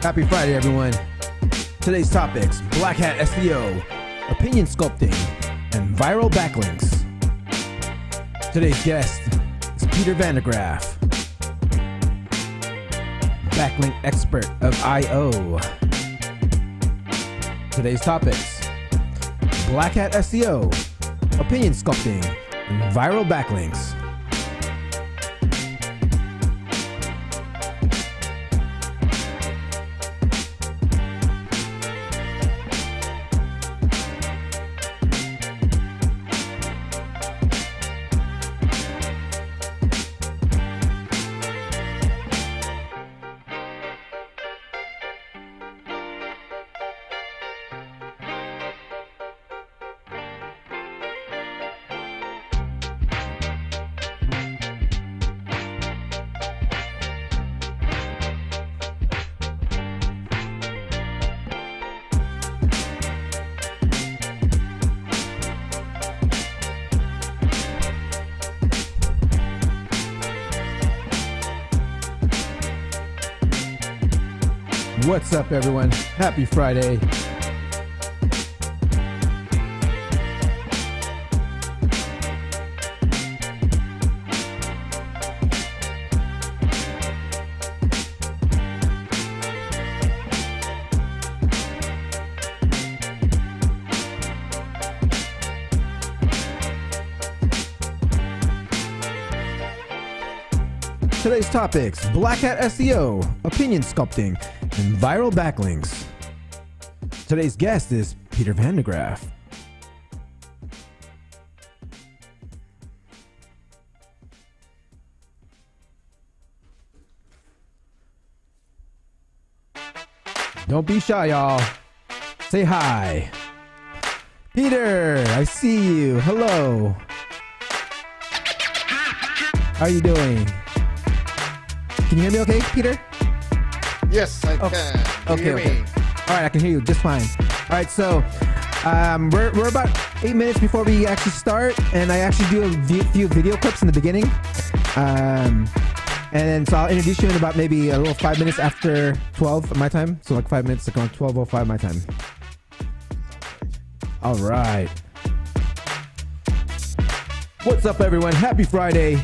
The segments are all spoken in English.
Happy Friday, everyone. Today's topics: Black Hat SEO, opinion sculpting, and viral backlinks. Today's guest is Peter van der Graaf, backlink expert of I.O. Today's topics: Black Hat SEO, opinion sculpting, and viral backlinks. What's up, everyone? Happy Friday. Today's topics: Black Hat SEO, opinion sculpting, and viral backlinks. Today's guest is Peter van der Graaf. Don't be shy, y'all. Say hi. Peter, I see you. Hello. How are you doing? Can you hear me okay, Peter? Yes, I can. Okay. All right, I can hear you just fine. All right, so we're about 8 minutes before we actually start, and I actually do a few video clips in the beginning. And then so I'll introduce you in about maybe a little 5 minutes after 12 my time. So like 5 minutes, like on 12:05 my time. All right. What's up, everyone? Happy Friday.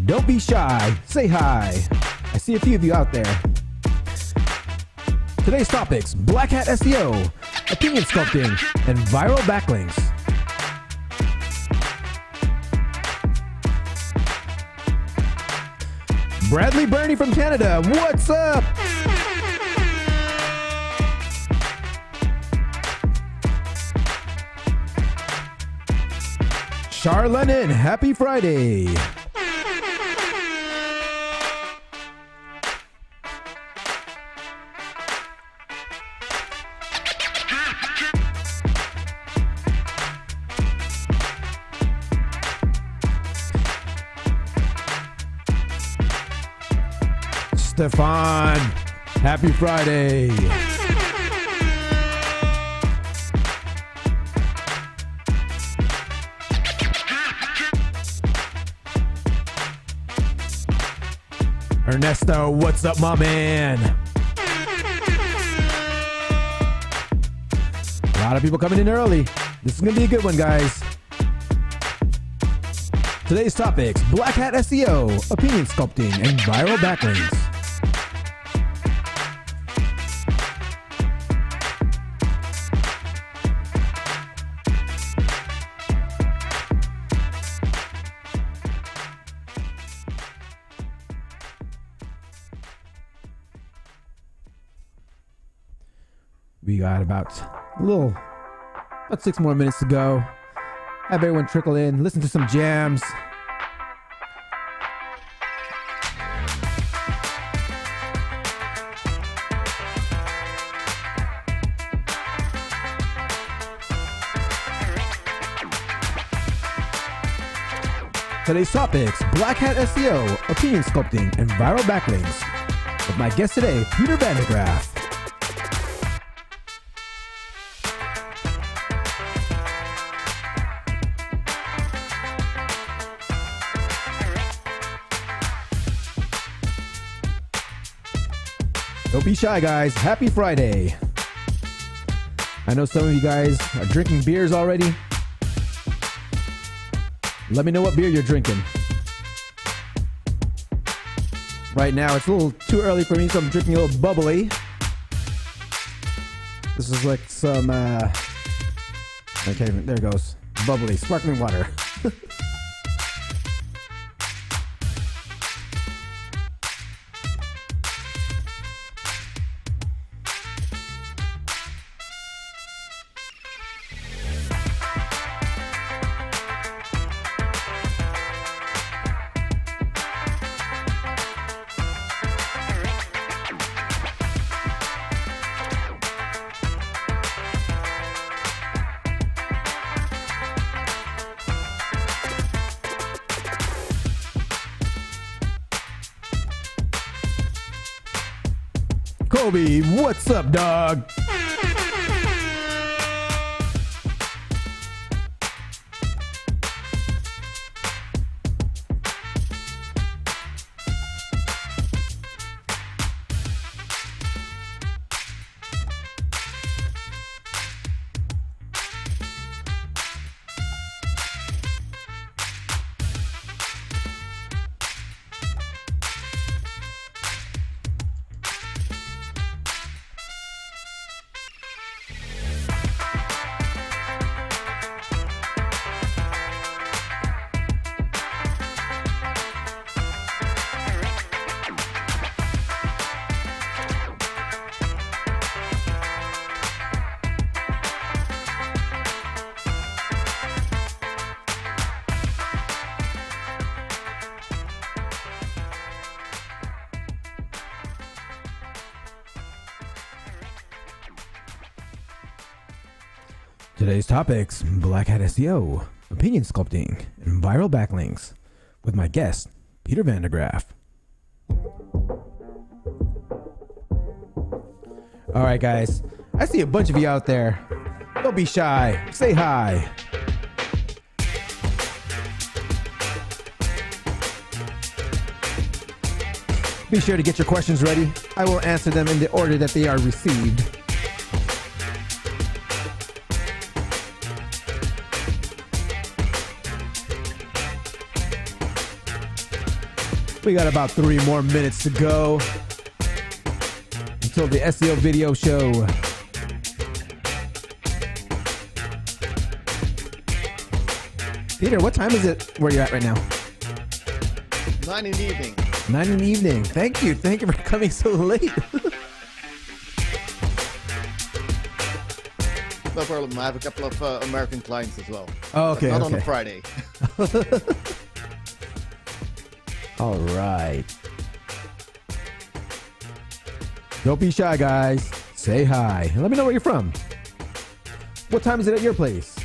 Don't be shy. Say hi. I see a few of you out there. Today's topics: Black Hat SEO, opinion sculpting, and viral backlinks. Bradley Burney from Canada, what's up? Char Lennon, happy Friday. Stephan, happy Friday. Ernesto, what's up, my man? A lot of people coming in early. This is gonna be a good one, guys. Today's topics: Black Hat SEO, opinion sculpting, and viral backlinks. We got about 6 more minutes to go. Have everyone trickle in, listen to some jams. Today's topics: Black Hat SEO, opinion sculpting, and viral backlinks. With my guest today, Peter van der Graaf. Don't be shy, guys. Happy Friday. I know some of you guys are drinking beers already. Let me know what beer you're drinking. Right now, it's a little too early for me, so I'm drinking a little bubbly. This is like some, okay, there it goes. Bubbly, sparkling water. Kobe, what's up, dog? Today's topics: Black Hat SEO, opinion sculpting, and viral backlinks with my guest, Peter van der Graaf. All right, guys. I see a bunch of you out there. Don't be shy. Say hi. Be sure to get your questions ready. I will answer them in the order that they are received. We got about 3 more minutes to go until the SEO video show. Peter, what time is it where you're at right now? 9 in the evening. 9 in the evening. Thank you. Thank you for coming so late. No problem. I have a couple of American clients as well. Oh, okay. But not okay. on a Friday. All right. Don't be shy, guys. Say hi. And let me know where you're from. What time is it at your place?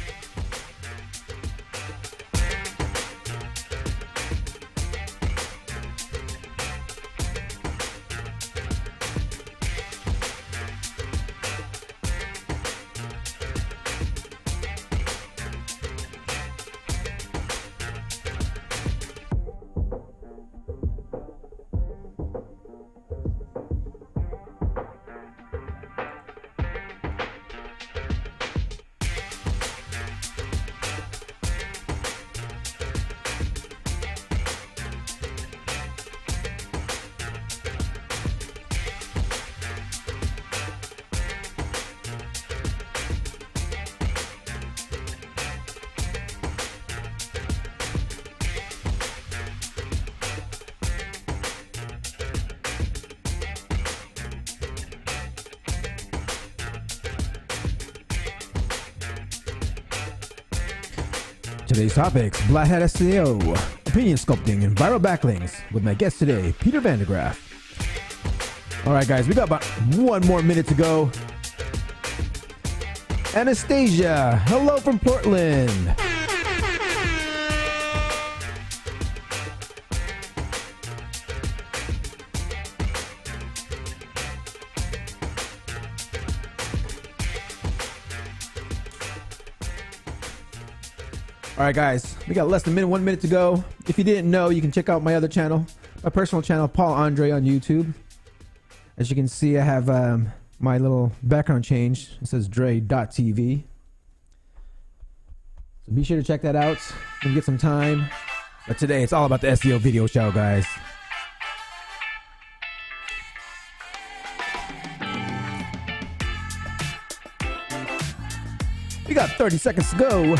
Today's topics: Black Hat SEO, opinion sculpting, and viral backlinks with my guest today, Peter van der Graaf. All right, guys, we got about 1 more minute to go. Anastasia, hello from Portland. All right, guys, we got less than 1 minute to go. If you didn't know, you can check out my other channel, my personal channel, Paul Andre on YouTube. As you can see, I have my little background change. It says Dre.tv. So be sure to check that out when you get some time. But today, it's all about the SEO video show, guys. We got 30 seconds to go.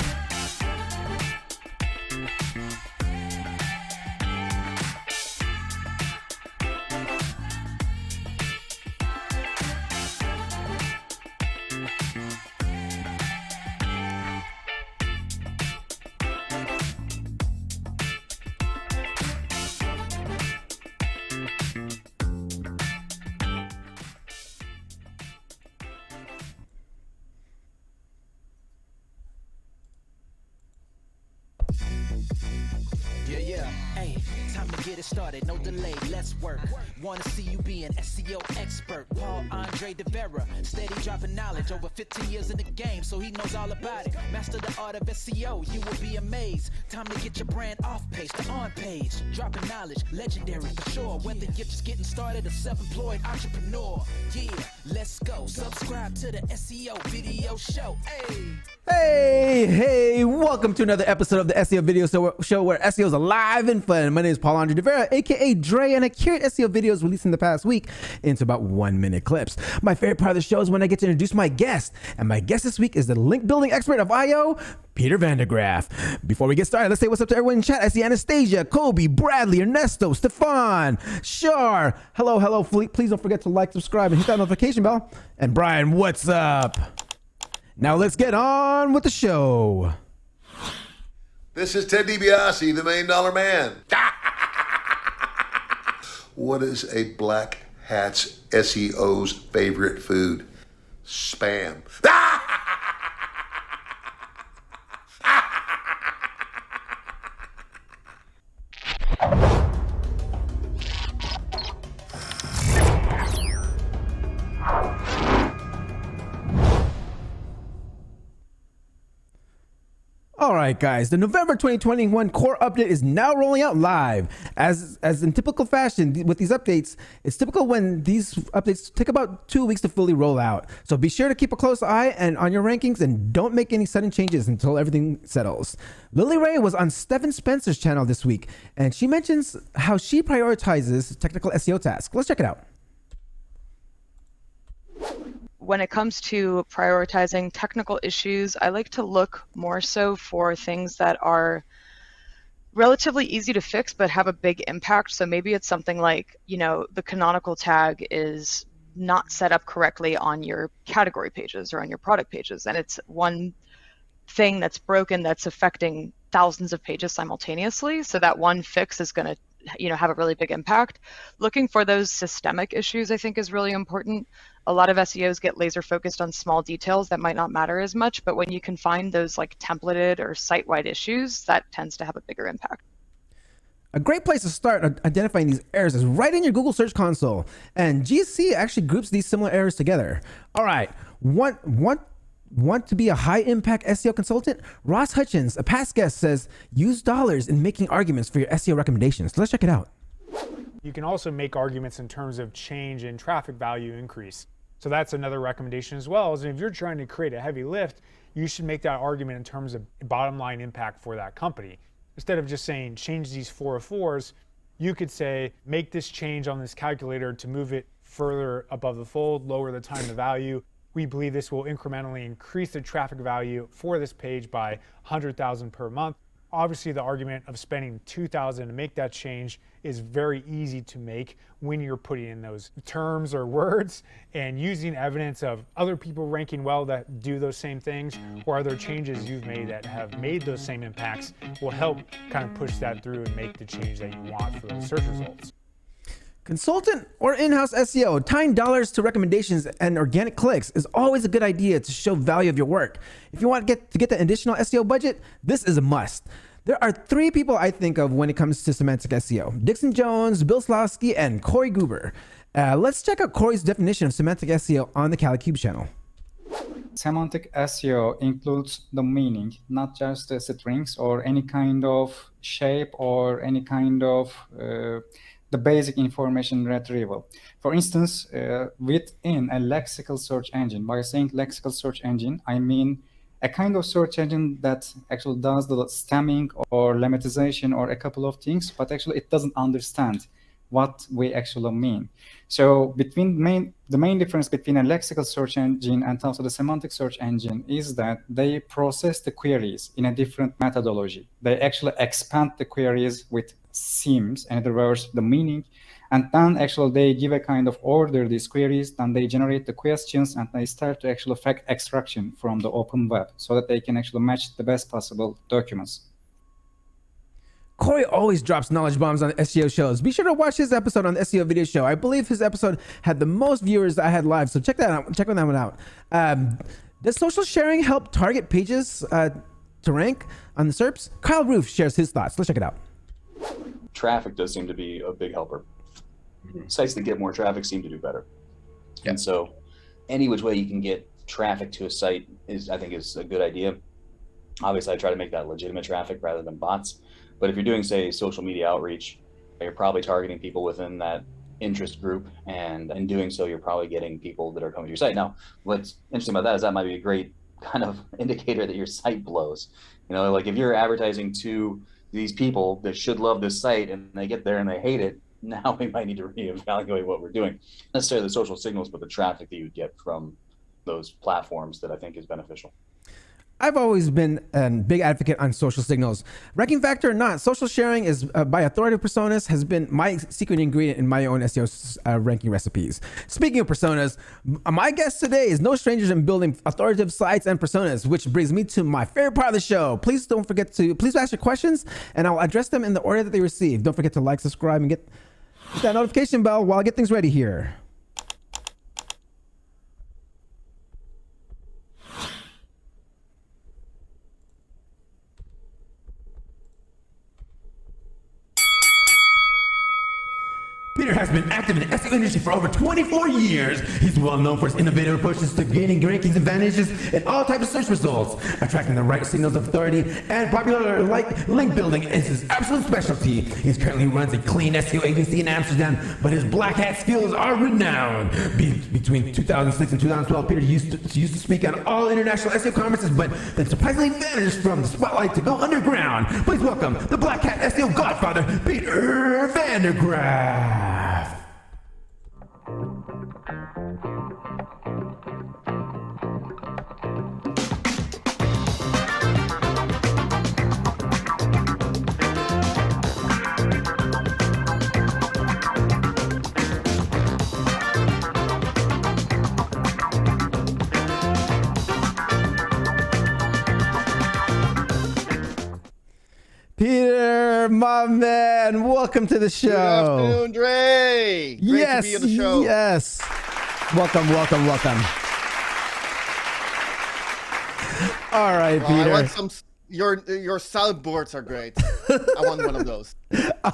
Hey, time to get it started, no delay, let's work. Wanna see you be an SEO expert. Paul Andre De Vera, steady dropping knowledge, over 15 years in the game, so he knows all about it. Master the art of SEO, you will be amazed. Time to get your brand off page to on page. Dropping knowledge, legendary for sure. Whether you're just getting started or self-employed entrepreneur. Yeah, let's go. Subscribe to the SEO video show. Hey, welcome to another episode of the SEO video show where SEO is alive and fun. My name is Paul Andre De Vera, aka Dre, and I curate SEO videos released in the past week into about 1-minute clips. My favorite part of the show is when I get to introduce my guest, and my guest this week is the link building expert of IO, Peter van der Graaf. Before we get started, let's say what's up to everyone in chat. I see Anastasia, Kobe, Bradley, Ernesto, Stefan, Shar. Hello, please don't forget to like, subscribe, and hit that notification bell. And Brian, what's up? Now let's get on with the show. This is Ted DiBiase, the $1 Million Man. What is a black hat's SEO's favorite food? Spam. All right, guys, the November 2021 core update is now rolling out live. As in typical fashion with these updates, it's typical when these updates take about 2 weeks to fully roll out. So be sure to keep a close eye on your rankings and don't make any sudden changes until everything settles. Lily Ray was on Stephan Spencer's channel this week, and she mentions how she prioritizes technical SEO tasks. Let's check it out. When it comes to prioritizing technical issues, I like to look more so for things that are relatively easy to fix but have a big impact. So maybe it's something like, the canonical tag is not set up correctly on your category pages or on your product pages, and it's one thing that's broken that's affecting thousands of pages simultaneously. So that one fix is going to have a really big impact. Looking for those systemic issues, I think, is really important. A lot of SEOs get laser focused on small details that might not matter as much, but when you can find those like templated or site-wide issues, that tends to have a bigger impact. A great place to start identifying these errors is right in your Google Search Console, and GSC actually groups these similar errors together. All right, want to be a high-impact SEO consultant? Ross Hudgens, a past guest, says, use dollars in making arguments for your SEO recommendations. Let's check it out. You can also make arguments in terms of change in traffic value increase. So that's another recommendation as well. Is if you're trying to create a heavy lift, you should make that argument in terms of bottom line impact for that company. Instead of just saying, change these 404s, you could say, make this change on this calculator to move it further above the fold, lower the time to value. We believe this will incrementally increase the traffic value for this page by 100,000 per month. Obviously, the argument of spending 2,000 to make that change is very easy to make when you're putting in those terms or words and using evidence of other people ranking well that do those same things or other changes you've made that have made those same impacts will help kind of push that through and make the change that you want for those search results. Consultant or in-house SEO, tying dollars to recommendations and organic clicks is always a good idea to show value of your work. If you want to get the additional SEO budget, this is a must. There are 3 people I think of when it comes to semantic SEO: Dixon Jones, Bill Slawski, and Corey Gruber. Let's check out Corey's definition of semantic SEO on the CaliCube channel. Semantic SEO includes the meaning, not just the strings or any kind of shape or any kind of the basic information retrieval. For instance, within a lexical search engine, by saying lexical search engine, I mean a kind of search engine that actually does the stemming or lemmatization or a couple of things, but actually it doesn't understand what we actually mean. So between the main difference between a lexical search engine and also the semantic search engine is that they process the queries in a different methodology. They actually expand the queries with seams, in other words, the meaning, and then actually they give a kind of order these queries, then they generate the questions, and they start to actually effect extraction from the open web so that they can actually match the best possible documents. Corey always drops knowledge bombs on SEO shows. Be sure to watch his episode on the SEO video show. I believe his episode had the most viewers I had live, so check that out. Check that one out. Does social sharing help target pages to rank on the SERPs? Kyle Roof shares his thoughts. Let's check it out. Traffic does seem to be a big helper. Sites that get more traffic seem to do better. Yeah. And so any which way you can get traffic to a site I think is a good idea. Obviously, I try to make that legitimate traffic rather than bots. But if you're doing, say, social media outreach, you're probably targeting people within that interest group. And in doing so, you're probably getting people that are coming to your site. Now, what's interesting about that is that might be a great kind of indicator that your site blows. You know, like if you're advertising to these people that should love this site and they get there and they hate it, now we might need to reevaluate what we're doing. Not necessarily the social signals, but the traffic that you get from those platforms that I think is beneficial. I've always been a big advocate on social signals. Ranking factor or not, social sharing is by authoritative personas has been my secret ingredient in my own SEO ranking recipes. Speaking of personas, my guest today is no strangers in building authoritative sites and personas, which brings me to my favorite part of the show. Please ask your questions and I'll address them in the order that they receive. Don't forget to like, subscribe, and get that notification bell while I get things ready here. Peter has been active in the SEO industry for over 24 years. He's well known for his innovative approaches to gaining rankings advantages in all types of search results. Attracting the right signals of authority and popular link building is his absolute specialty. He currently runs a clean SEO agency in Amsterdam, but his black hat skills are renowned. Between 2006 and 2012, Peter used to speak at all international SEO conferences, but then surprisingly vanished from the spotlight to go underground. Please welcome the black hat SEO godfather, Peter van der Graaf. Peter, my man, welcome to the show. Good afternoon, Dre. Great to be on the show. Yes. Welcome. All right, Peter. I want some. Your soundboards are great. I want one of those.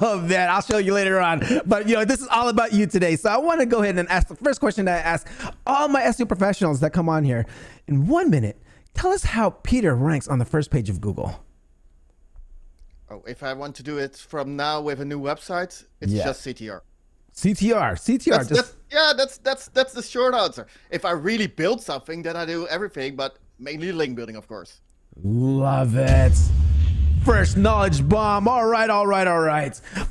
Oh man, I'll show you later on. But this is all about you today. So I want to go ahead and ask the first question that I ask all my SEO professionals that come on here. In 1 minute, tell us how Peter ranks on the first page of Google. Oh, if I want to do it from now with a new website, it's just CTR. That's the short answer. If I really build something, then I do everything, but mainly link building, of course. Love it. First knowledge bomb. All right.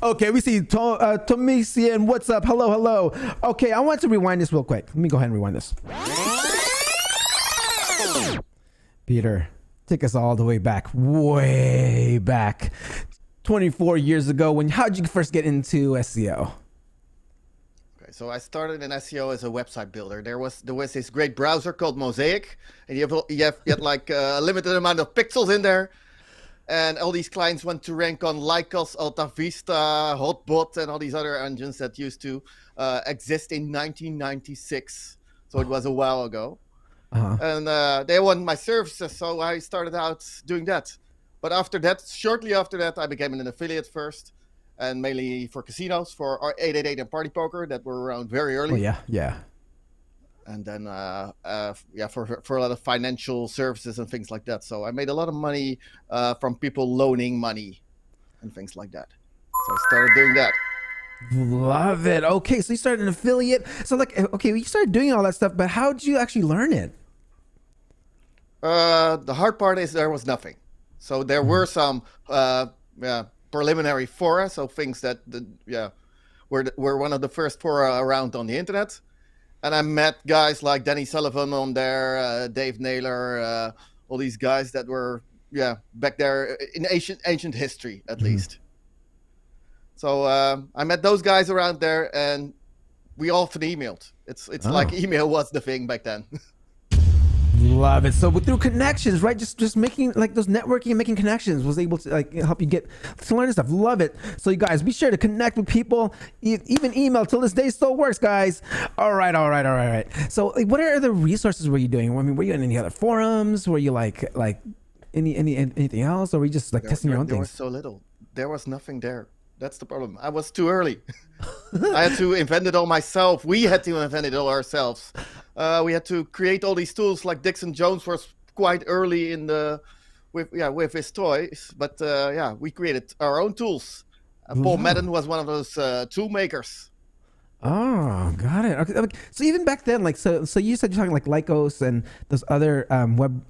Okay, we see Tomisian. What's up? Hello. Okay, I want to rewind this real quick. Let me go ahead and rewind this. Peter, take us all the way back, 24 years ago. How'd you first get into SEO? Okay, so I started in SEO as a website builder. There was this great browser called Mosaic, and you had like a limited amount of pixels in there, and all these clients want to rank on Lycos, Alta Vista, Hotbot, and all these other engines that used to exist in 1996. So it was a while ago. Uh-huh. And they want my services, so I started out doing that. But shortly after that, I became an affiliate first, and mainly for casinos, for 888 and Party Poker that were around very early. Oh, yeah. And then, for a lot of financial services and things like that. So I made a lot of money from people loaning money and things like that. So I started doing that. Love it. Okay, so you started an affiliate. So like, okay, you started doing all that stuff, but how did you actually learn it? The hard part is there was nothing. So there were some preliminary fora, so things that were one of the first fora around on the internet. And I met guys like Danny Sullivan on there, Dave Naylor, all these guys that were back there in ancient history at least. So I met those guys around there, and we often emailed. It's like email was the thing back then. Love it. So through connections, right? Just making like those networking and making connections was able to like help you get to learn stuff. Love it. So you guys be sure to connect with people. Even email till this day still works, guys. All right. So like, what are the resources were you doing? I mean, were you in any other forums? Were you like anything else, or were you just like testing your own things? There was so little. There was nothing there. That's the problem. I was too early. I had to invent it all myself. We had to invent it all ourselves. We had to create all these tools. Like Dixon Jones was quite early in with his toys, but we created our own tools. Paul Madden was one of those tool makers. Oh, got it. Okay. So even back then, like so you said you're talking like Lycos and those other web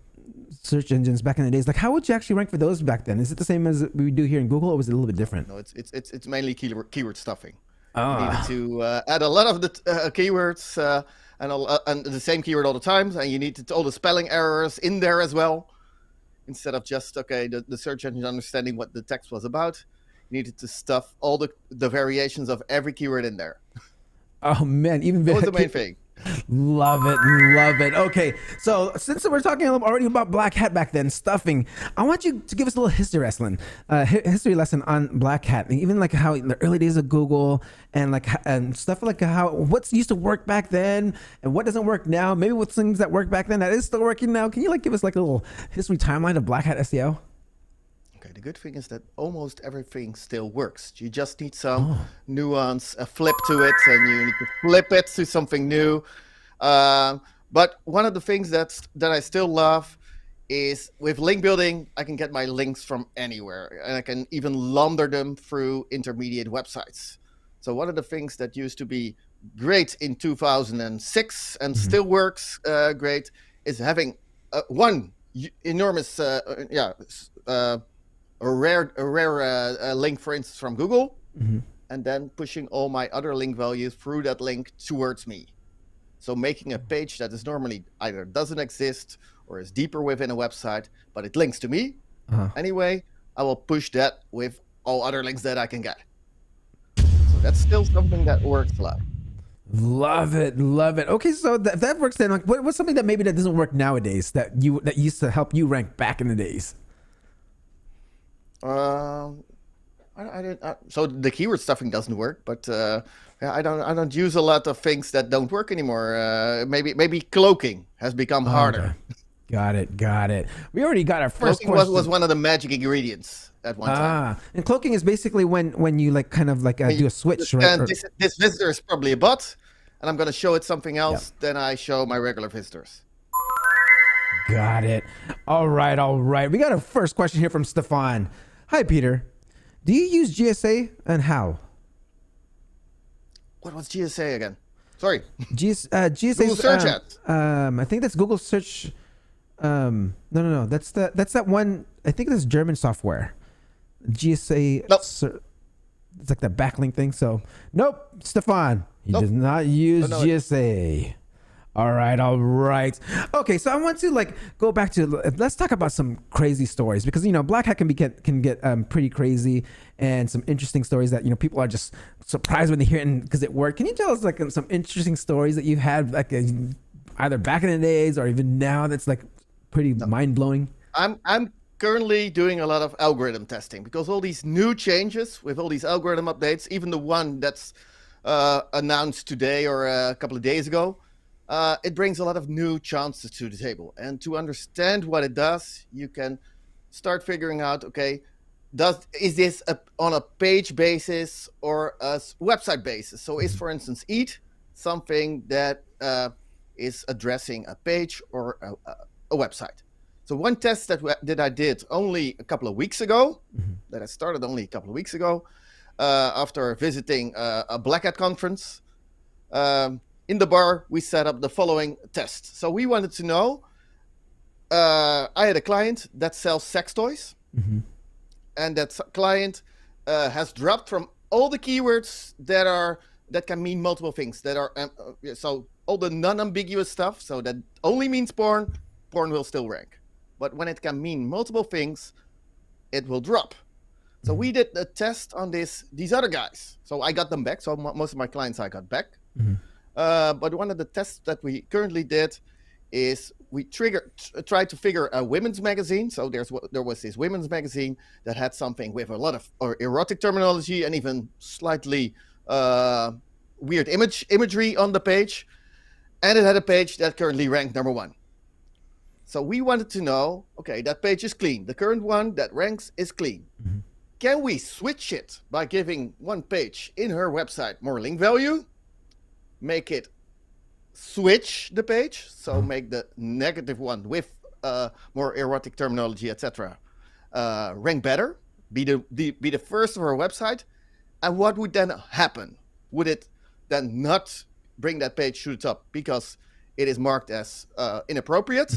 search engines back in the days. Like, how would you actually rank for those back then? Is it the same as we do here in Google, or was it a little bit different? No, it's mainly keyword stuffing. You needed to add a lot of the keywords and the same keyword all the time, and you needed all the spelling errors in there as well. Instead of just the search engine understanding what the text was about, you needed to stuff all the variations of every keyword in there. Oh man, even that was the main thing. Love it. Okay, so since we're talking already about Black Hat back then, stuffing, I want you to give us a little history lesson on Black Hat, and even like how in the early days of Google and stuff like how what's used to work back then and what doesn't work now. Maybe with things that work back then that is still working now. Can you like give us like a little history timeline of Black Hat SEO? Okay, the good thing is that almost everything still works. You just need some nuance, a flip to it, and you need to flip it to something new. But one of the things that I still love is with link building, I can get my links from anywhere, and I can even launder them through intermediate websites. So one of the things that used to be great in 2006 and still works great is having one enormous a rare link, for instance, from Google, and then pushing all my other link values through that link towards me. So making a page that is normally either doesn't exist or is deeper within a website, but it links to me. Anyway, I will push that with all other links that I can get. So that's still something that works a lot. Love it. Okay, so that works then. Like, what's something that maybe that doesn't work nowadays that used to help you rank back in the days? So the keyword stuffing doesn't work, but I don't use a lot of things that don't work anymore. Maybe cloaking has become harder. Okay. Got it. We already got our first cloaking was one of the magic ingredients at one time. And cloaking is basically when you like kind of like do a switch, right? This visitor is probably a bot, and I'm going to show it something else. Then I show my regular visitors. Got it. All right. We got a first question here from Stephan. Hi, Peter. Do you use GSA and how? What was GSA again? Sorry. GSA. Google Search Ads. I think that's Google Search. No. That's that one. I think that's German software. GSA. Nope. It's like that backlink thing. So nope. Stephan, he does not use GSA. All right. Okay, so I want to like go back to, let's talk about some crazy stories, because Black Hat can get pretty crazy, and some interesting stories that people are just surprised when they hear it because it worked. Can you tell us like some interesting stories that you've had like either back in the days or even now that's like pretty mind blowing? I'm currently doing a lot of algorithm testing because all these new changes with all these algorithm updates, even the one that's announced today or a couple of days ago. It brings a lot of new chances to the table. And to understand what it does, you can start figuring out, okay, is this on a page basis or a website basis? So is, for instance, EAT something that is addressing a page or a website? So one test that I did only a couple of weeks ago, that I started only a couple of weeks ago, after visiting a Black Hat conference. In the bar, we set up the following test. So we wanted to know, I had a client that sells sex toys, and that client has dropped from all the keywords that can mean multiple things, that are so all the non-ambiguous stuff, so that only means porn will still rank. But when it can mean multiple things, it will drop. So we did a test on these other guys. So I got them back. So most of my clients I got back. But one of the tests that we currently did is we tried to figure a women's magazine. So there was this women's magazine that had something with a lot of erotic terminology and even slightly weird imagery on the page. And it had a page that currently ranked number 1. So we wanted to know, okay, that page is clean. The current one that ranks is clean. Can we switch it by giving one page in her website more link value? Make it switch the page, so make the negative one with more erotic terminology, etc. Rank better, be the first of her website. And what would then happen? Would it then not bring that page to the top because it is marked as inappropriate?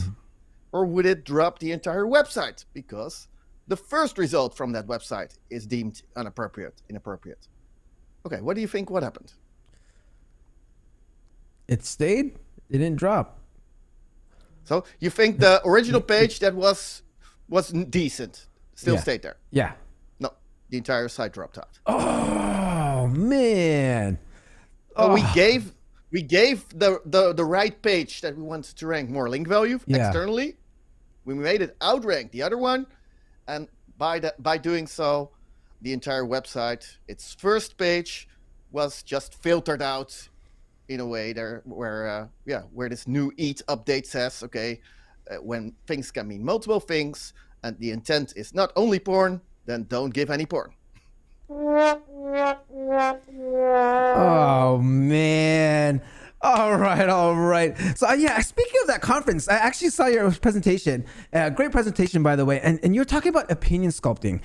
Or would it drop the entire website because the first result from that website is deemed inappropriate? Okay, what do you think? What happened? It stayed. It didn't drop. So you think the original page that was decent still stayed there? Yeah. No, the entire site dropped out. Oh man. So we gave the right page that we wanted to rank more link value externally. We made it outrank the other one, and by doing so, the entire website, its first page, was just filtered out in a way there where this new EAT update says, okay, when things can mean multiple things and the intent is not only porn, then don't give any porn. Oh man. All right. So speaking of that conference, I actually saw your presentation. Great presentation, by the way. And you're talking about opinion sculpting.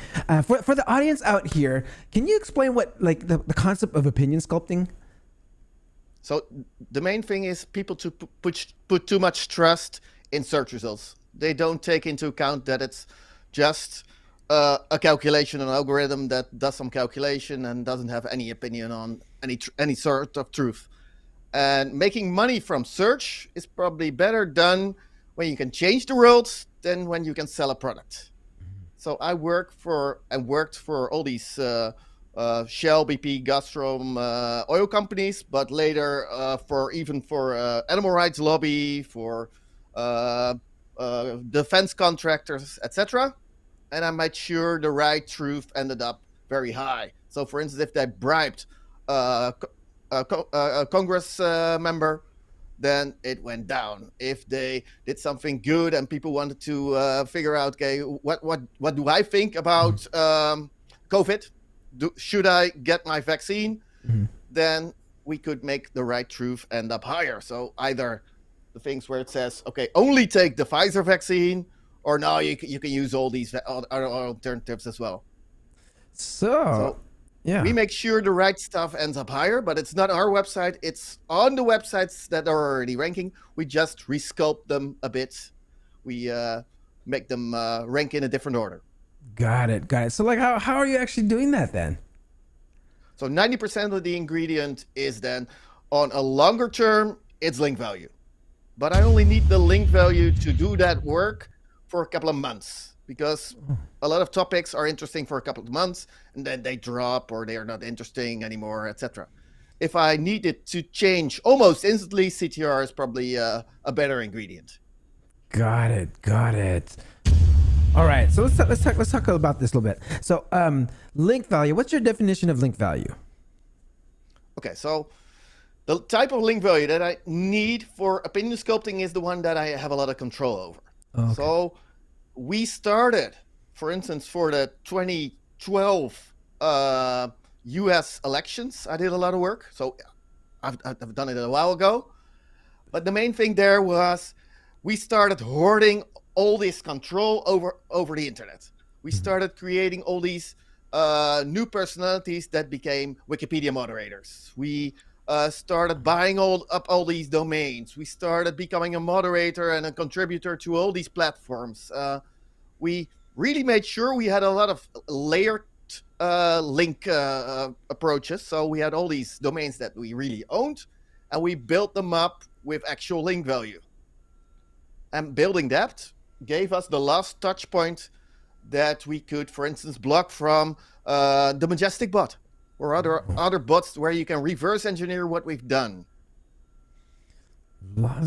For the audience out here, can you explain what the concept of opinion sculpting? So the main thing is people to put too much trust in search results. They don't take into account that it's just a calculation, an algorithm that does some calculation and doesn't have any opinion on any sort of truth. And making money from search is probably better done when you can change the world than when you can sell a product. So I worked for all these Shell, BP, Gazprom oil companies, but later for animal rights lobby, for defense contractors, etc. And I made sure the right truth ended up very high. So for instance, if they bribed a Congress member, then it went down. If they did something good and people wanted to figure out, okay, what do I think about COVID? Should I get my vaccine? Then we could make the right truth end up higher. So either the things where it says, okay, only take the Pfizer vaccine, or no, you can use all these other alternatives as well. So yeah, we make sure the right stuff ends up higher, but it's not our website. It's on the websites that are already ranking. We just resculpt them a bit. We make them rank in a different order. Got it. So how are you actually doing that then? So 90% of the ingredient is then on a longer term, it's link value. But I only need the link value to do that work for a couple of months, because a lot of topics are interesting for a couple of months and then they drop or they are not interesting anymore, etc. If I need it to change almost instantly, CTR is probably a better ingredient. Got it. All right, so let's talk about this a little bit. So link value, what's your definition of link value? Okay, so the type of link value that I need for opinion sculpting is the one that I have a lot of control over. Okay. So we started, for instance, for the 2012 US elections, I did a lot of work. So I've done it a while ago. But the main thing there was we started hoarding all this control over the internet. We started creating all these new personalities that became Wikipedia moderators. We started buying up all these domains. We started becoming a moderator and a contributor to all these platforms. We really made sure we had a lot of layered link approaches. So we had all these domains that we really owned, and we built them up with actual link value. And building that gave us the last touch point that we could, for instance, block from the Majestic bot or other bots where you can reverse engineer what we've done.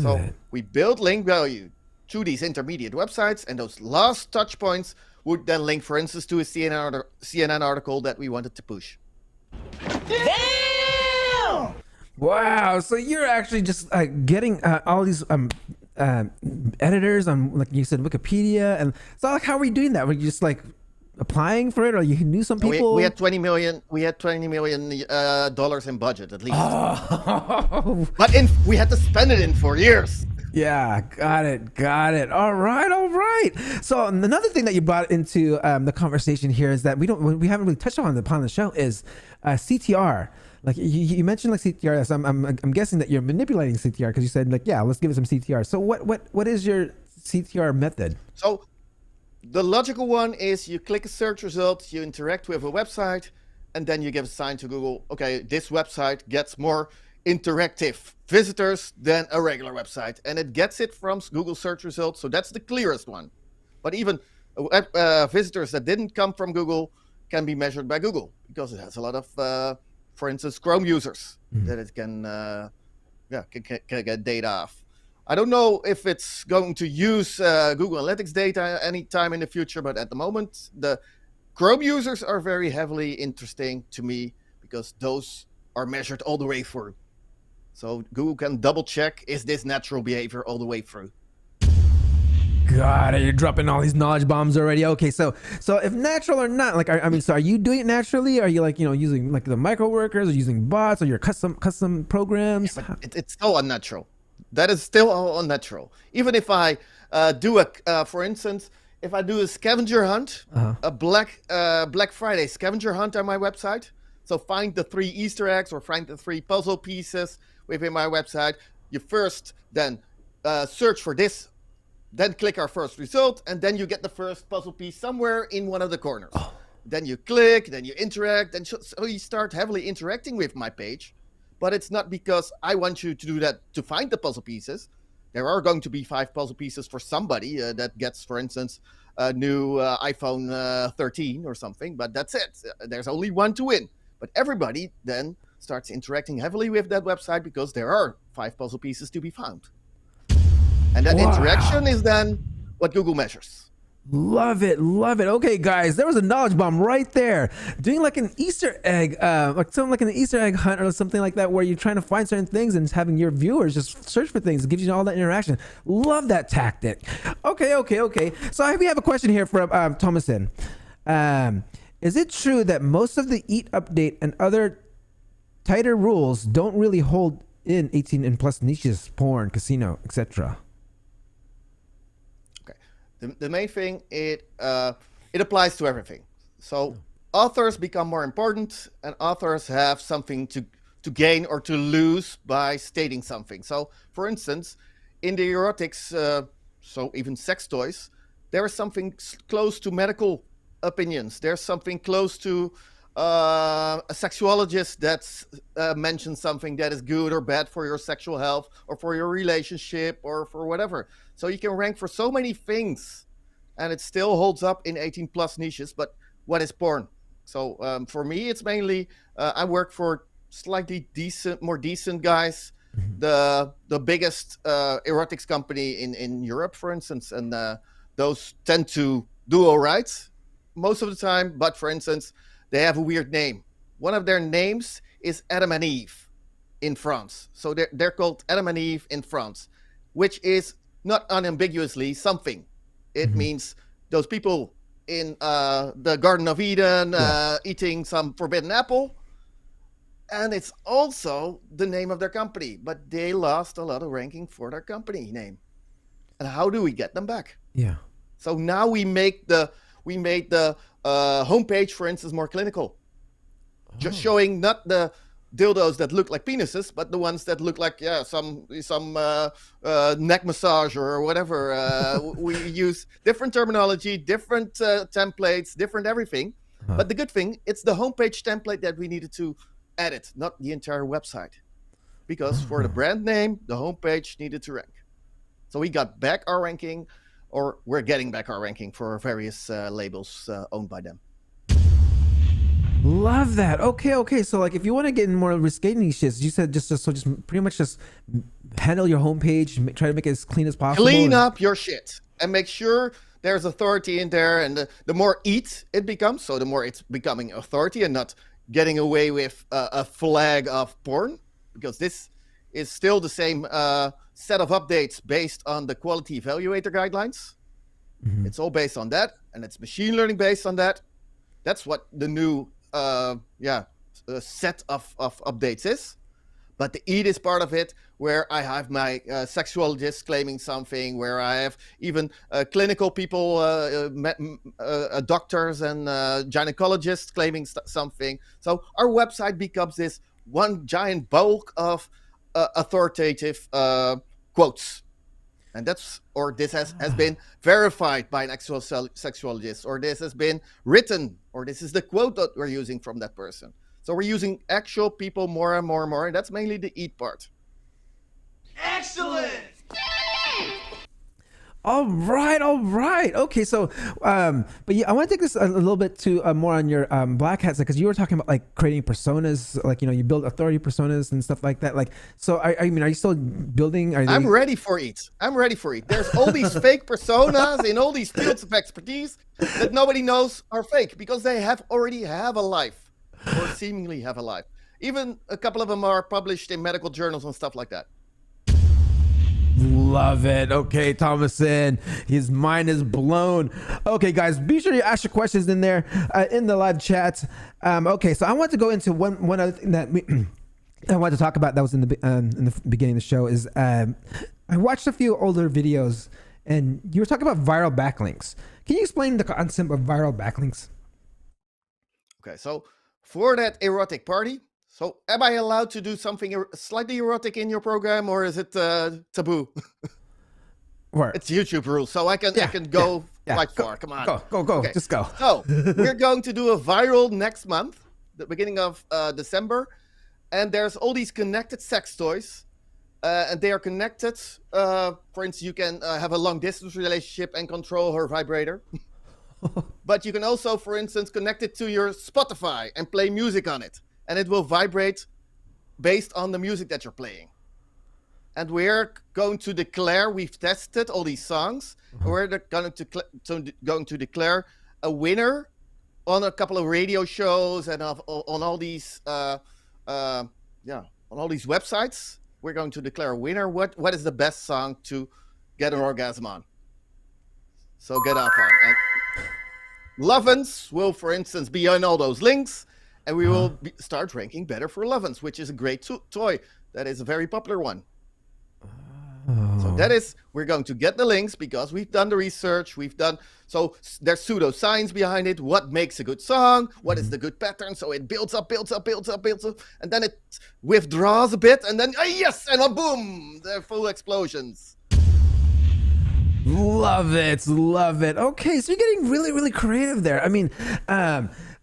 So we build link value to these intermediate websites, and those last touch points would then link, for instance, to a CNN article that we wanted to push. Damn! Wow, so you're actually just getting all these editors on, like you said, Wikipedia, and so like, how are we doing that? Were you just like applying for it, or you knew some people? We had $20 million. We had $20 million dollars in budget at least. Oh. But we had to spend it in 4 years. Yeah, got it. All right. So another thing that you brought into the conversation here is that we haven't really touched upon the show is CTR. Like you mentioned like CTR. So I'm guessing that you're manipulating CTR because you said like, yeah, let's give it some CTR. So what is your CTR method? So the logical one is you click a search result, you interact with a website, and then you give a sign to Google, okay, this website gets more interactive visitors than a regular website, and it gets it from Google search results. So that's the clearest one. But even visitors that didn't come from Google can be measured by Google because it has a lot of, for instance, Chrome users that it can get data off. I don't know if it's going to use Google Analytics data anytime in the future, but at the moment, the Chrome users are very heavily interesting to me because those are measured all the way through. So Google can double check, is this natural behavior all the way through? God, you're dropping all these knowledge bombs already. Okay, so if natural or not, like, so are you doing it naturally? Are you like, using like the micro workers or using bots or your custom programs? Yeah, but it's so unnatural. That is still all unnatural. Even if I do for instance, if I do a scavenger hunt, a Black Friday scavenger hunt on my website, so find the 3 Easter eggs or find the 3 puzzle pieces within my website. You first then search for this, then click our first result, and then you get the first puzzle piece somewhere in one of the corners. Oh. Then you click, then you interact, and so you start heavily interacting with my page. But it's not because I want you to do that to find the puzzle pieces. There are going to be 5 puzzle pieces for somebody that gets, for instance, a new iPhone 13 or something, but that's it. There's only one to win. But everybody then starts interacting heavily with that website because there are 5 puzzle pieces to be found. And that interaction is then what Google measures. Love it. Okay, guys, there was a knowledge bomb right there. Doing like an Easter egg, like something like an Easter egg hunt or something like that, where you're trying to find certain things and having your viewers just search for things. It gives you all that interaction. Love that tactic. Okay. So we have a question here from Thomason. Is it true that most of the EAT update and other tighter rules don't really hold in 18 and plus niches, porn, casino, etc.? The main thing, it applies to everything. So authors become more important, and authors have something to gain or to lose by stating something. So, for instance, in the erotics, so even sex toys, there is something close to medical opinions. There's something close to a sexuologist that's mentioned something that is good or bad for your sexual health or for your relationship or for whatever. So you can rank for so many things, and it still holds up in 18 plus niches. But what is porn? So for me, it's mainly I work for slightly more decent guys. The biggest erotics company in Europe, for instance, and those tend to do all right most of the time. But for instance, they have a weird name. One of their names is Adam and Eve in France. So they're called Adam and Eve in France, which is not unambiguously something. It means those people in the Garden of Eden eating some forbidden apple. And it's also the name of their company. But they lost a lot of ranking for their company name. And how do we get them back? Yeah. So now we made the homepage, for instance, more clinical. Just showing not the dildos that look like penises, but the ones that look like some neck massage or whatever. We use different terminology, different templates, different everything. But the good thing, it's the homepage template that we needed to edit, not the entire website, because for the brand name, the homepage needed to rank. So we got back our ranking, or we're getting back our ranking for various labels owned by them. Love that. Okay. So like, if you want to get in more risque niches, you said just pretty much just handle your homepage, try to make it as clean as possible. Clean up your shit and make sure there's authority in there. And the more it becomes, so the more it's becoming authority and not getting away with a flag of porn, because this is still the same set of updates based on the quality evaluator guidelines. It's all based on that, and it's machine learning based on that. That's what the new set of updates is. But the EAT is part of it, where I have my sexuologists claiming something, where I have even clinical people, doctors and gynecologists claiming something. So our website becomes this one giant bulk of authoritative quotes. And this has been verified by an actual sexuologist, or this has been written, or this is the quote that we're using from that person. So we're using actual people more and more, and that's mainly the EAT part. Excellent! All right. Okay, so, but yeah, I want to take this a little bit to more on your black hats, because you were talking about like creating personas, like, you build authority personas and stuff like that. Like, so I mean, are you still building? I'm ready for it. There's all these fake personas in all these fields of expertise that nobody knows are fake, because they already have a life, or seemingly have a life. Even a couple of them are published in medical journals and stuff like that. Love it. Okay, Thomason, his mind is blown. Okay, guys, be sure you ask your questions in there in the live chat. Okay, so I want to go into one other thing that I wanted to talk about that was in the beginning of the show is I watched a few older videos, and you were talking about viral backlinks. Can you explain the concept of viral backlinks? Okay, so for that erotic party, so am I allowed to do something slightly erotic in your program, or is it taboo? It's YouTube rules, so I can go quite far. Come on. Go. Okay. Just go. So we're going to do a viral next month, the beginning of December. And there's all these connected sex toys. And they are connected. For instance, you can have a long distance relationship and control her vibrator. But you can also, for instance, connect it to your Spotify and play music on it. And it will vibrate based on the music that you're playing. And we're going to declare, we've tested all these songs, and we're going to declare a winner on a couple of radio shows and on all these on all these websites. We're going to declare a winner. What is the best song to get an orgasm on? So get off on. And Lovins will, for instance, be on all those links. And we will start ranking better for Lovins, which is a great toy. That is a very popular one. So we're going to get the links because we've done the research. So there's pseudoscience behind it. What makes a good song? What is the good pattern? So it builds up. And then it withdraws a bit. And then, yes, and boom, they're full explosions. Love it. Okay, so you're getting really, really creative there. I mean,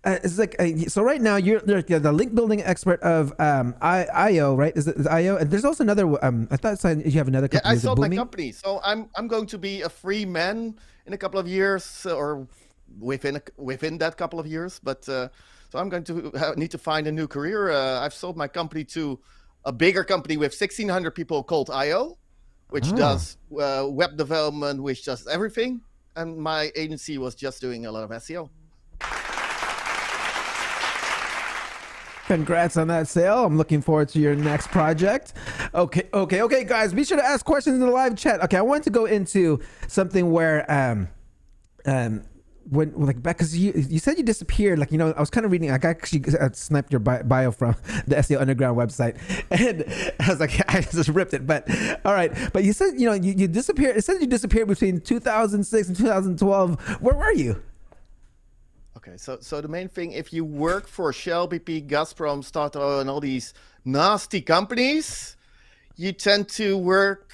it's like so right now you're the link building expert of IO, right? Is it IO? And there's also another. I thought you have another company. Yeah, I sold my company, so I'm going to be a free man in a couple of years, or within that couple of years. But so I'm going to need to find a new career. I've sold my company to a bigger company with 1,600 people called IO, which does web development, which does everything. And my agency was just doing a lot of SEO. Congrats on that sale. I'm looking forward to your next project. Okay, guys, be sure to ask questions in the live chat. Okay, I wanted to go into something where when like back, because you said you disappeared, like, I was kind of reading, like, I actually sniped your bio from the SEO Underground website, and I was like, I just ripped it. But all right, but you said you disappeared. It said you disappeared between 2006 and 2012. Where were you? Okay, so the main thing, if you work for Shell, BP, Gazprom, Statoil, and all these nasty companies, you tend to work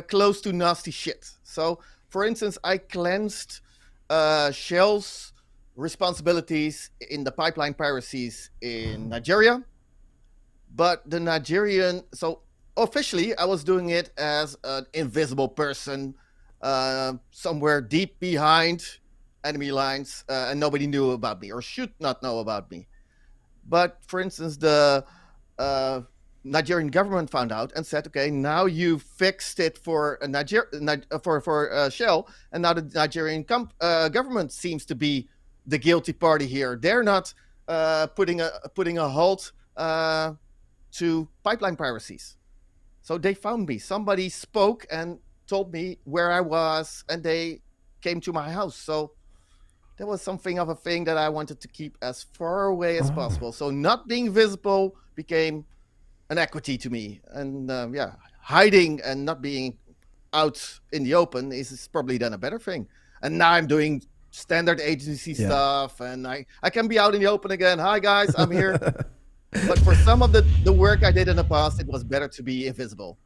close to nasty shit. So, for instance, I cleansed Shell's responsibilities in the pipeline piracies in Nigeria. But the Nigerian, so officially I was doing it as an invisible person somewhere deep behind enemy lines, and nobody knew about me or should not know about me. But for instance, the Nigerian government found out and said, okay, now you fixed it for Shell, and now the Nigerian government seems to be the guilty party here. They're not putting a halt to pipeline piracies. So they found me. Somebody spoke and told me where I was, and they came to my house. So that was something of a thing that I wanted to keep as far away as possible. So not being visible became an equity to me. And hiding and not being out in the open is probably then a better thing. And now I'm doing standard agency stuff, and I can be out in the open again. Hi guys, I'm here. But for some of the work I did in the past, it was better to be invisible.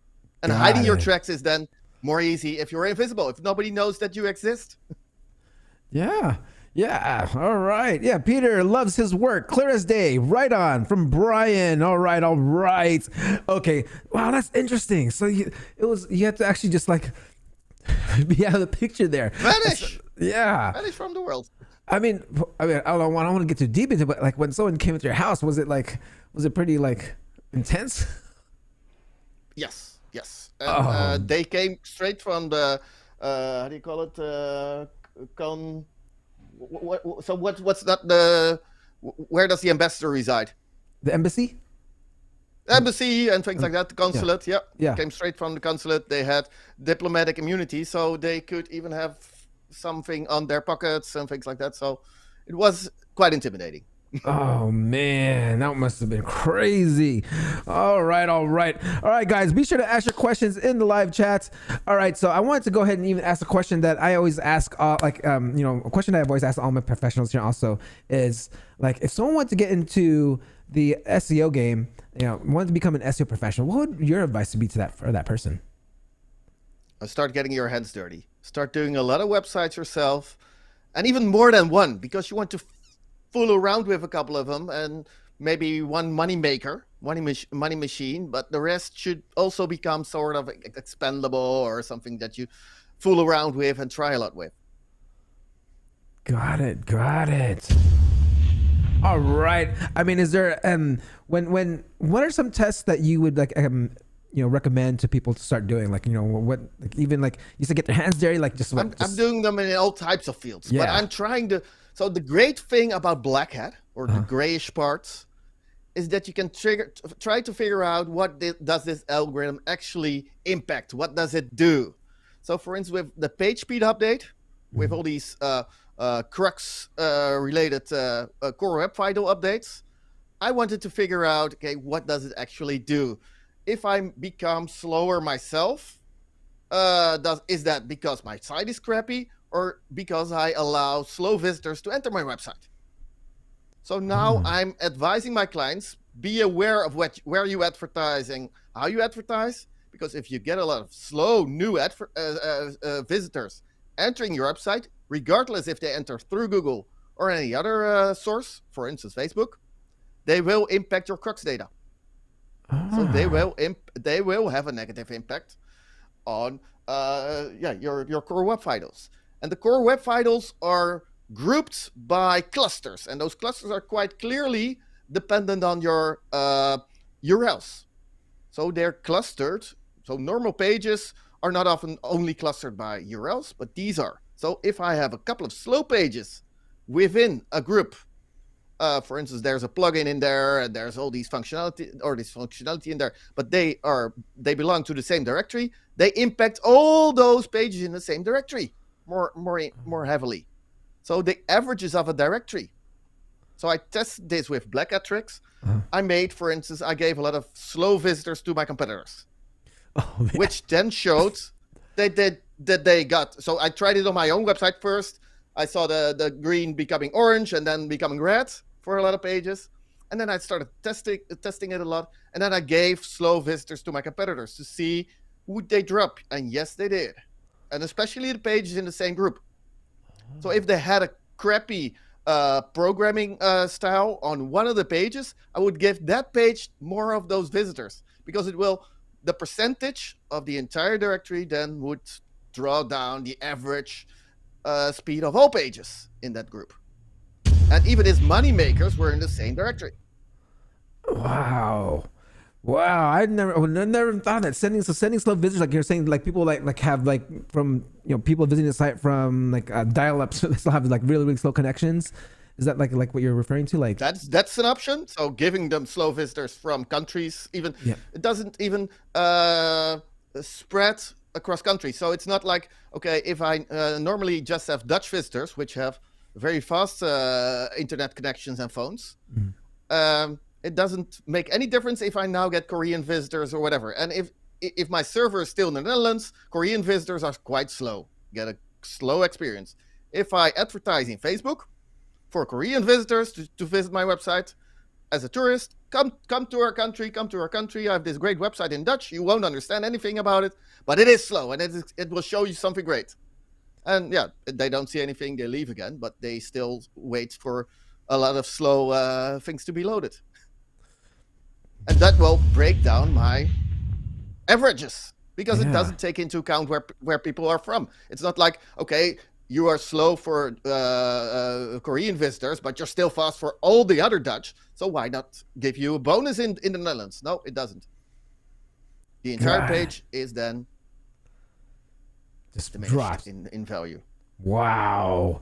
And hiding your tracks is then more easy if you're invisible, if nobody knows that you exist. Yeah. All right. Yeah. Peter loves his work. Clear as day. Right on. From Brian. All right. Okay. Wow. That's interesting. So you had to actually just like be out of the picture there. Vanish. Yeah. Vanish from the world. I mean, I don't want to get too deep into it, but like when someone came into your house, was it pretty like intense? Yes. And, they came straight from the how do you call it? What's not the? Where does the ambassador reside? The embassy. Embassy and things like that. The consulate. Yeah. Came straight from the consulate. They had diplomatic immunity, so they could even have something on their pockets and things like that. So it was quite intimidating. Oh man, that must have been crazy. All right, guys, be sure to ask your questions in the live chats. All right, so I wanted to go ahead and even ask a question that I always ask, a question that I've always asked all my professionals here also is like, if someone wanted to get into the SEO game, wanted to become an SEO professional, what would your advice be to that person? Start getting your hands dirty. Start doing a lot of websites yourself, and even more than one, because you want to fool around with a couple of them, and maybe one money machine, but the rest should also become sort of expendable or something that you fool around with and try a lot with. Got it. All right. I mean, is there what are some tests that you would like recommend to people to start doing? Like, even like you said, get their hands dirty, like just what? I'm doing them in all types of fields, but I'm trying to. So the great thing about black hat, or the grayish parts, is that you can try to figure out what does this algorithm actually impact? What does it do? So for instance, with the page speed update, with all these crux related core web vital updates, I wanted to figure out, okay, what does it actually do? If I become slower myself, is that because my site is crappy, or because I allow slow visitors to enter my website? So now I'm advising my clients, be aware of where you advertise and how you advertise, because if you get a lot of slow new visitors entering your website, regardless if they enter through Google or any other source, for instance Facebook, they will impact your crux data. So they will have a negative impact on your core web vitals. And the core web vitals are grouped by clusters, and those clusters are quite clearly dependent on your URLs. So they're clustered. So normal pages are not often only clustered by URLs, but these are. So if I have a couple of slow pages within a group, for instance, there's a plugin in there, and there's all these functionality in there, but they belong to the same directory. They impact all those pages in the same directory more heavily. So the averages of a directory. So I tested this with black hat tricks. I gave a lot of slow visitors to my competitors, which then showed that they got. So I tried it on my own website first. I saw the green becoming orange and then becoming red for a lot of pages. And then I started testing it a lot. And then I gave slow visitors to my competitors to see would they drop. And yes, they did. And especially the pages in the same group. So if they had a crappy programming style on one of the pages, I would give that page more of those visitors, because the percentage of the entire directory then would draw down the average speed of all pages in that group. And even his money makers were in the same directory. Wow. I would never thought that sending slow visitors, like you're saying, like people like have like from people visiting the site from like dial-ups, they still have like really slow connections. Is that like what you're referring to? Like that's an option. So giving them slow visitors from countries, even it doesn't even spread across countries. So it's not like, okay, if I normally just have Dutch visitors, which have very fast internet connections and phones. It doesn't make any difference if I now get Korean visitors or whatever. And if my server is still in the Netherlands, Korean visitors are quite slow, get a slow experience. If I advertise in Facebook for Korean visitors to visit my website as a tourist, come to our country. I have this great website in Dutch. You won't understand anything about it, but it is slow and it will show you something great. And yeah, they don't see anything, they leave again, but they still wait for a lot of slow things to be loaded. And that will break down my averages, because it doesn't take into account where people are from. It's not like, okay, you are slow for Korean visitors, but you're still fast for all the other Dutch. So why not give you a bonus in the Netherlands? No, it doesn't. The entire page is then just diminished drops in value. Wow.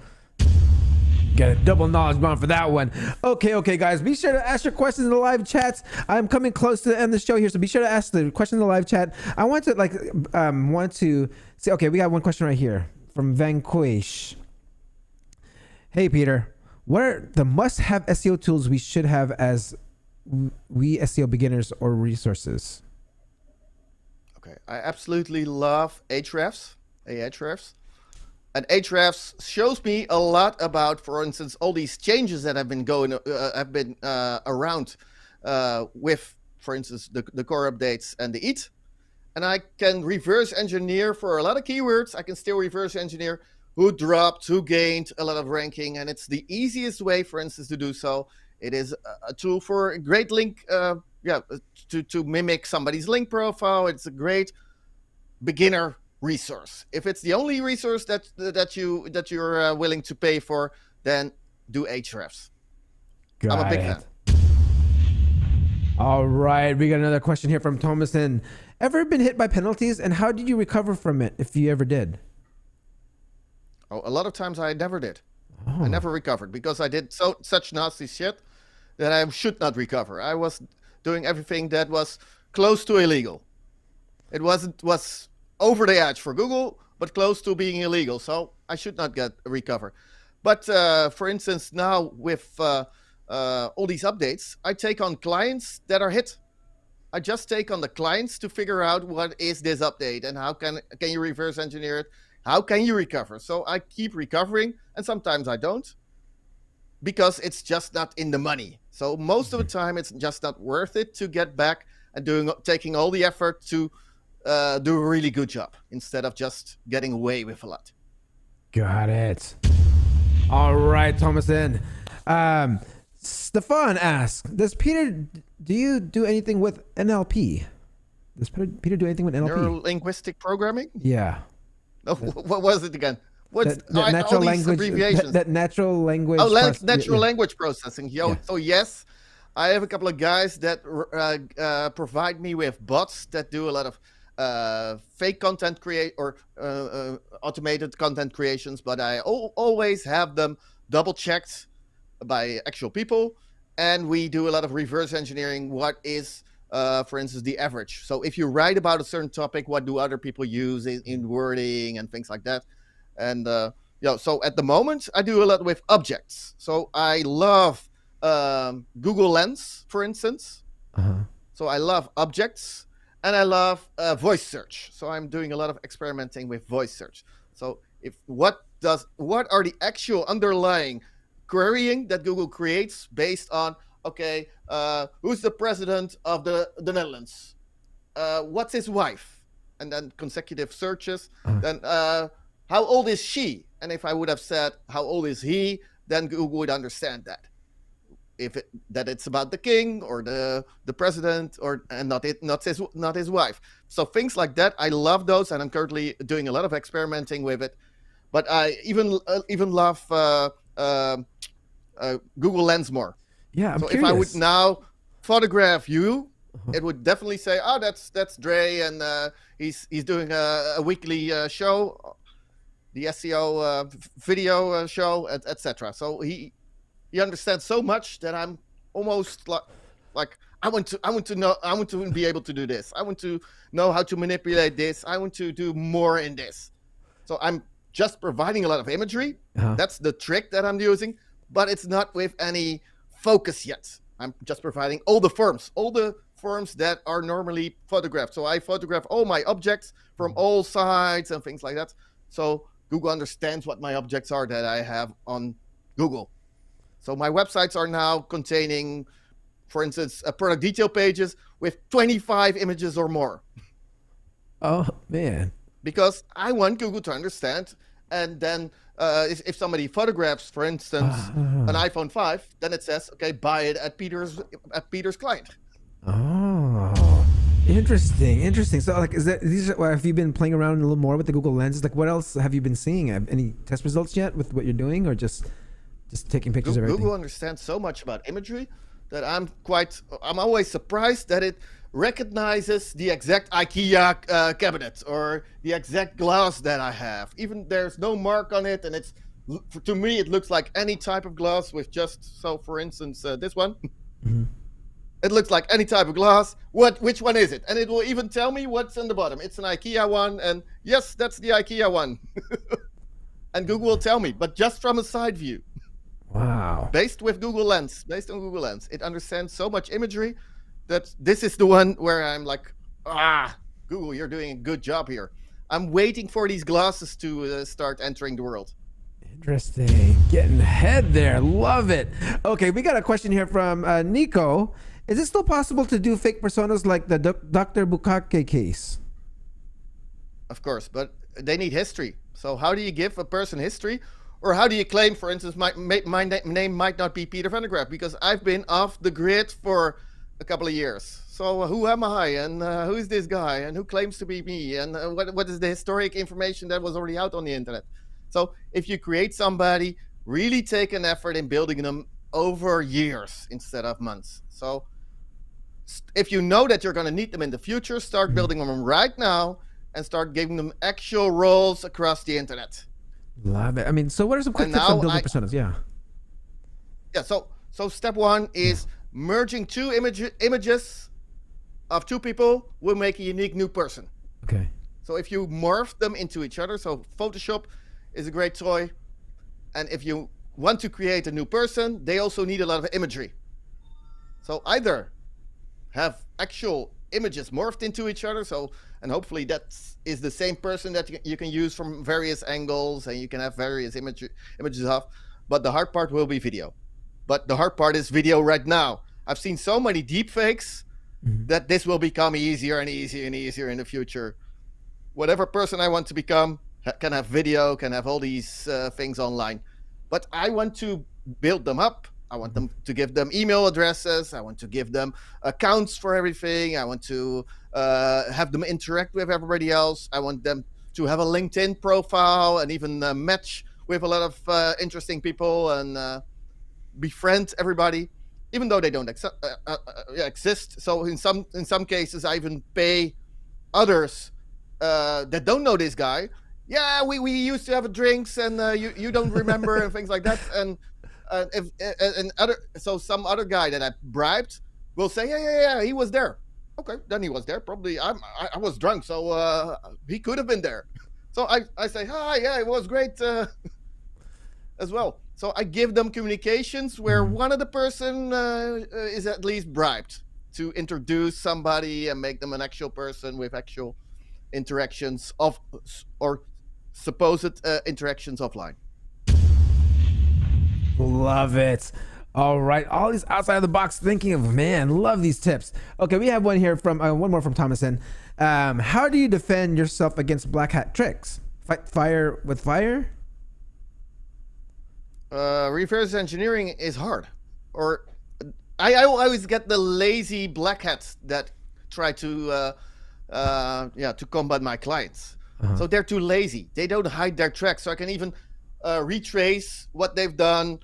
Get a double knowledge bomb for that one. Okay, guys. Be sure to ask your questions in the live chats. I'm coming close to the end of the show here, so be sure to ask the questions in the live chat. I want to say, okay, we got one question right here from Vanquish. Hey, Peter. What are the must-have SEO tools we should have as we SEO beginners or resources? Okay, I absolutely love Ahrefs. And Ahrefs shows me a lot about, for instance, all these changes that have been around with, for instance, the core updates and the EAT. And I can reverse engineer for a lot of keywords. I can still reverse engineer who dropped, who gained a lot of ranking. And it's the easiest way, for instance, to do so. It is a tool for a great link, to mimic somebody's link profile. It's a great beginner resource. If it's the only resource that you're willing to pay for, then do Ahrefs. I'm a big fan. All right, we got another question here from Thomason. Ever been hit by penalties, and how did you recover from it, if you ever did? Oh, a lot of times I never did. I never recovered because I did such nasty shit that I should not recover. I was doing everything that was close to illegal. It was over the edge for Google, but close to being illegal. So I should not recover. But for instance, now with all these updates, I take on clients that are hit. I just take on the clients to figure out what is this update and how can you reverse engineer it? How can you recover? So I keep recovering, and sometimes I don't, because it's just not in the money. So most of the time, it's just not worth it to get back and taking all the effort to do a really good job instead of just getting away with a lot. Got it. All right, Thomason. Stefan asks, do you do anything with NLP? Does Peter do anything with NLP? Neuro-linguistic programming? Yeah. Oh, what was it again? What's natural language abbreviations? That natural language. Natural language processing. So yes, I have a couple of guys that provide me with bots that do a lot of fake content automated content creations, but I always have them double checked by actual people, and we do a lot of reverse engineering. What is, for instance, the average? So if you write about a certain topic, what do other people use in wording and things like that? And so at the moment, I do a lot with objects. So I love Google Lens, for instance. So I love objects, and I love voice search. So I'm doing a lot of experimenting with voice search. So if what what are the actual underlying querying that Google creates based on, okay, who's the president of the Netherlands? What's his wife? And then consecutive searches. Then how old is she? And if I would have said how old is he, then Google would understand that. That it's about the king or the president, and not his wife. So things like that, I love those, and I'm currently doing a lot of experimenting with it. But I even love Google Lens more. Yeah, I'm so curious. If I would now photograph you, it would definitely say, "Oh, that's Dre, and he's doing a weekly show, the SEO video show, etc." So he understands so much that I'm almost like I want to be able to do this. I want to know how to manipulate this. I want to do more in this. So I'm just providing a lot of imagery. That's the trick that I'm using, but it's not with any focus yet. I'm just providing all the forms that are normally photographed. So I photograph all my objects from all sides and things like that. So Google understands what my objects are that I have on Google. So my websites are now containing, for instance, product detail pages with 25 images or more. Oh, man. Because I want Google to understand. And then if somebody photographs, for instance, an iPhone 5, then it says, okay, buy it at Peter's client. Oh, interesting. So, like, have you been playing around a little more with the Google Lenses? Like, what else have you been seeing? Any test results yet with what you're doing, or just taking pictures of everything? Google understands so much about imagery that I'm always surprised that it recognizes the exact IKEA cabinet or the exact glass that I have. Even there's no mark on it, and to me it looks like any type of glass with for instance, this one. Mm-hmm. It looks like any type of glass. Which one is it? And it will even tell me what's on the bottom. It's an IKEA one, and yes, that's the IKEA one. And Google will tell me, but just from a side view. Wow. Based on Google Lens, it understands so much imagery that this is the one where I'm like, Google, you're doing a good job here. I'm waiting for these glasses to start entering the world. Interesting. Getting ahead there. Love it. Okay, we got a question here from Nico. Is it still possible to do fake personas like the Dr. Bukake case? Of course, but they need history. So how do you give a person history? Or how do you claim, for instance, my name might not be Peter van der Graaf because I've been off the grid for a couple of years. So who am I, and who is this guy, and who claims to be me, and what is the historic information that was already out on the internet? So if you create somebody, really take an effort in building them over years instead of months. So if you know that you're going to need them in the future, start building them right now and start giving them actual roles across the internet. Love it. I mean, so what are some quick tips on building personas? Yeah. So step one is merging two images of two people will make a unique new person. Okay. So if you morph them into each other, so Photoshop is a great toy. And if you want to create a new person, they also need a lot of imagery. So either have actual images morphed into each other, and hopefully that is the same person that you can use from various angles, and you can have various images of. But the hard part will be video. But the hard part is video right now. I've seen so many deepfakes that this will become easier and easier and easier in the future. Whatever person I want to become can have video, can have all these things online. But I want to build them up. I want them to give them email addresses. I want to give them accounts for everything. I want to have them interact with everybody else. I want them to have a LinkedIn profile and even match with a lot of interesting people and befriend everybody, even though they don't exist. So in some cases, I even pay others that don't know this guy. Yeah, we used to have drinks, and you don't remember and things like that. And so some other guy that I bribed will say, yeah, he was there. Okay, then he was there. Probably I was drunk, so he could have been there. So I say, hi, yeah, it was great as well. So I give them communications where one of the person is at least bribed to introduce somebody and make them an actual person with actual interactions or supposed interactions offline. Love it. All right, all these outside of the box thinking of, man, love these tips. Okay, we have one here from one more from Thomason. How do you defend yourself against black hat tricks? Fight fire with fire? Reverse engineering is hard. Or I always get the lazy black hats that try to combat my clients. So they're too lazy. They don't hide their tracks. So I can even retrace what they've done,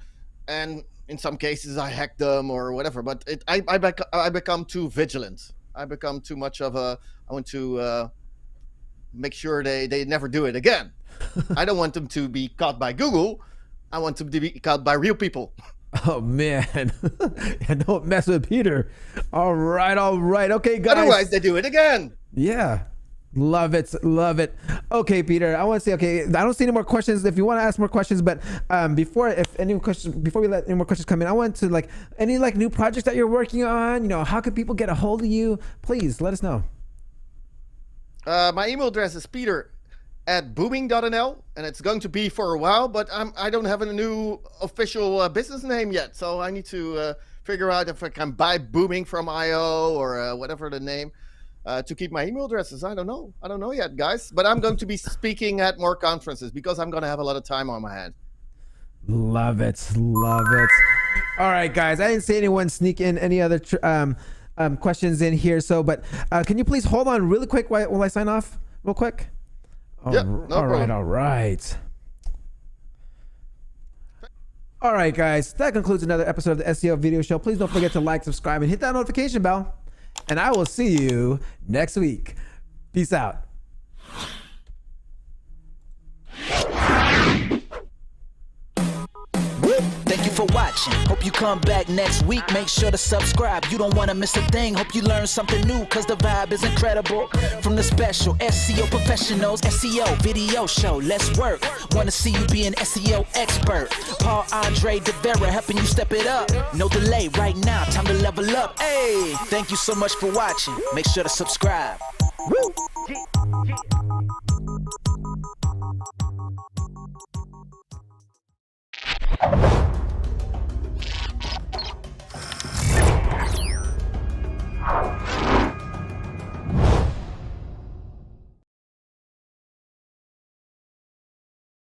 and in some cases I hack them or whatever. But I become too vigilant. I become too much of a. I want to make sure they never do it again. I don't want them to be caught by Google. I want them to be caught by real people. Oh man, don't mess with Peter. All right. Okay, guys. Otherwise, they do it again. Yeah. Love it. Okay, Peter, I want to say, okay, I don't see any more questions. If you want to ask more questions, but before we let any more questions come in, I want to any new projects that you're working on, how can people get a hold of you? Please let us know. My email address is peter@booming.nl, and it's going to be for a while, but I don't have a new official business name yet, so I need to figure out if I can buy Booming from IO or whatever the name. To keep my email addresses. I don't know yet, guys. But I'm going to be speaking at more conferences because I'm going to have a lot of time on my hand. Love it. All right, guys. I didn't see anyone sneak in any other questions in here. So, but can you please hold on really quick while I sign off real quick? Yeah, no problem. All right. All right, guys. That concludes another episode of the SEO Video Show. Please don't forget to like, subscribe, and hit that notification bell. And I will see you next week. Peace out. Thank you for watching. Hope you come back next week. Make sure to subscribe. You don't want to miss a thing. Hope you learn something new, cause the vibe is incredible. From the special SEO professionals, SEO video show. Let's work. Want to see you be an SEO expert. Paul-Andre De Vera helping you step it up. No delay right now. Time to level up. Hey, thank you so much for watching. Make sure to subscribe. Woo!